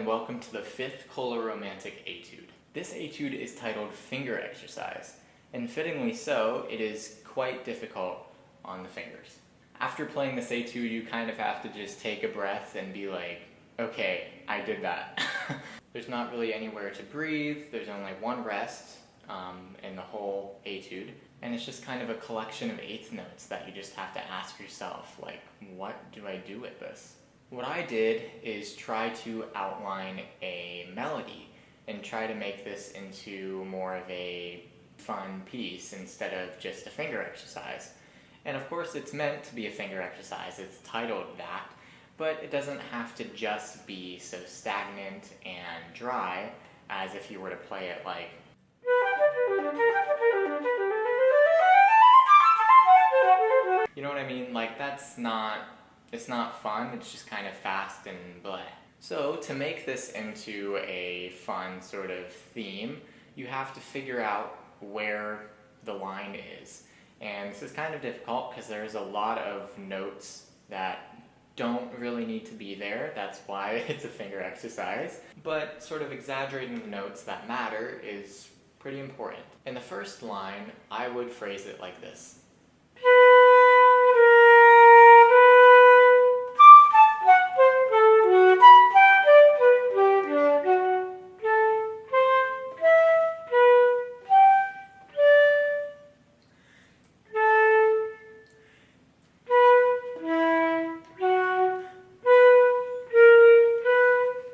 and welcome to the 5th Köhler Romantic Etude. This etude is titled Finger Exercise, and fittingly so, it is quite difficult on the fingers. After playing this etude, you kind of have to just take a breath and be like, okay, I did that. There's not really anywhere to breathe, there's only one rest in the whole etude, and it's just kind of a collection of eighth notes that you just have to ask yourself, like, what do I do with this? What I did is try to outline a melody and try to make this into more of a fun piece instead of just a finger exercise. And of course it's meant to be a finger exercise, it's titled that, but it doesn't have to just be so stagnant and dry as if you were to play it like... You know what I mean? Like, it's not fun, it's just kind of fast and bleh. So to make this into a fun sort of theme, you have to figure out where the line is. And this is kind of difficult because there's a lot of notes that don't really need to be there. That's why it's a finger exercise. But sort of exaggerating the notes that matter is pretty important. In the first line, I would phrase it like this.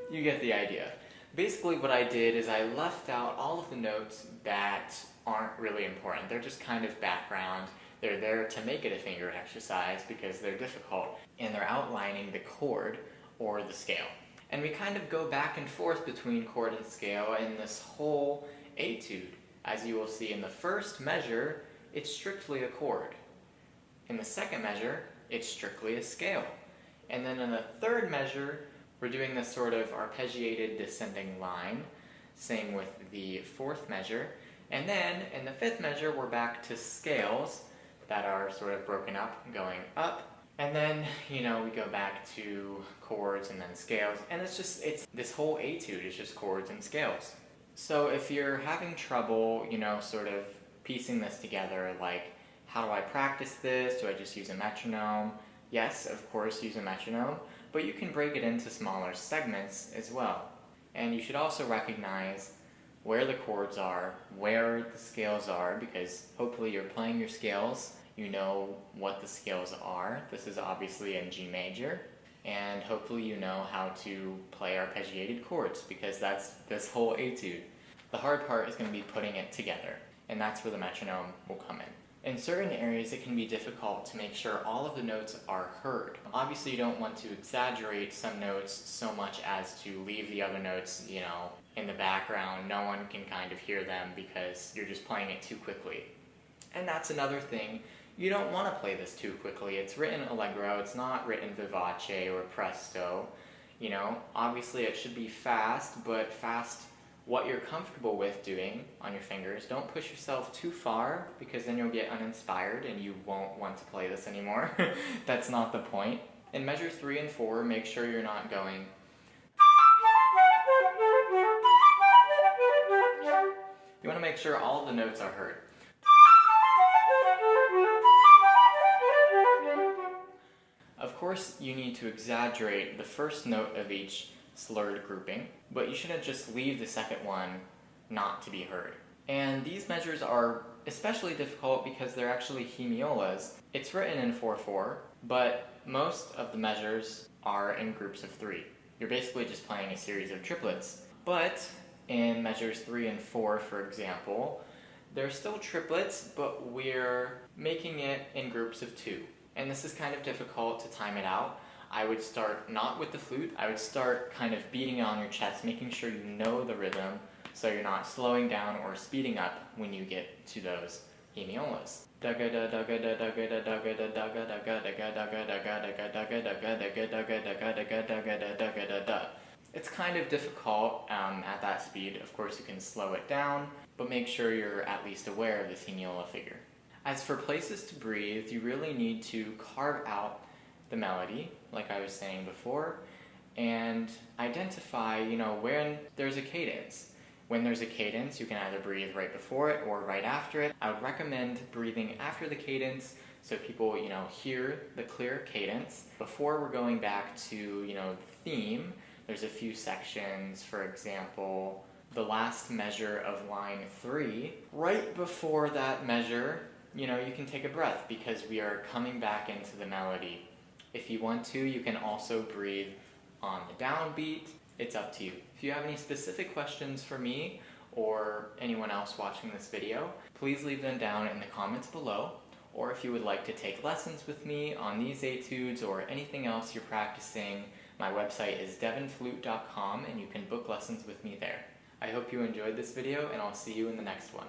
You get the idea. Basically what I did is I left out all of the notes that aren't really important. They're just kind of background. They're there to make it a finger exercise because they're difficult, and they're outlining the chord or the scale. And we kind of go back and forth between chord and scale in this whole etude. As you will see in the first measure, it's strictly a chord. In the second measure, it's strictly a scale. And then in the third measure, we're doing this sort of arpeggiated descending line. Same with the fourth measure. And then in the fifth measure, we're back to scales that are sort of broken up, going up. And then, we go back to chords and then scales. And it's this whole etude is just chords and scales. So if you're having trouble, sort of piecing this together, like, how do I practice this? Do I just use a metronome? Yes, of course, use a metronome. But you can break it into smaller segments as well. And you should also recognize where the chords are, where the scales are, because hopefully you're playing your scales, you know what the scales are. This is obviously in G major, and hopefully you know how to play arpeggiated chords, because that's this whole etude. The hard part is going to be putting it together, and that's where the metronome will come in. In certain areas, it can be difficult to make sure all of the notes are heard. Obviously, you don't want to exaggerate some notes so much as to leave the other notes, in the background. No one can kind of hear them because you're just playing it too quickly. And that's another thing. You don't want to play this too quickly. It's written Allegro, it's not written vivace or presto. Obviously it should be fast, but fast what you're comfortable with doing on your fingers. Don't push yourself too far, because then you'll get uninspired and you won't want to play this anymore. That's not the point. In measure 3 and 4, make sure you're not going... You want to make sure all the notes are heard. Of course, you need to exaggerate the first note of each slurred grouping, but you shouldn't just leave the second one not to be heard. And these measures are especially difficult because they're actually hemiolas. It's written in 4/4, but most of the measures are in groups of 3. You're basically just playing a series of triplets. But in measures 3 and 4, for example, they're still triplets, but we're making it in groups of 2. And this is kind of difficult to time it out. I would start not with the flute, I would start kind of beating on your chest, making sure you know the rhythm, so you're not slowing down or speeding up when you get to those hemiolas. It's kind of difficult at that speed. Of course, you can slow it down, but make sure you're at least aware of this hemiola figure. As for places to breathe, you really need to carve out the melody, like I was saying before, and identify, when there's a cadence. When there's a cadence, you can either breathe right before it or right after it. I would recommend breathing after the cadence so people, hear the clear cadence. Before we're going back to, the theme, there's a few sections, for example, the last measure of line 3. Right before that measure, you can take a breath because we are coming back into the melody. If you want to, you can also breathe on the downbeat. It's up to you. If you have any specific questions for me or anyone else watching this video, please leave them down in the comments below. Or if you would like to take lessons with me on these etudes or anything else you're practicing, my website is devynflute.com and you can book lessons with me there. I hope you enjoyed this video and I'll see you in the next one.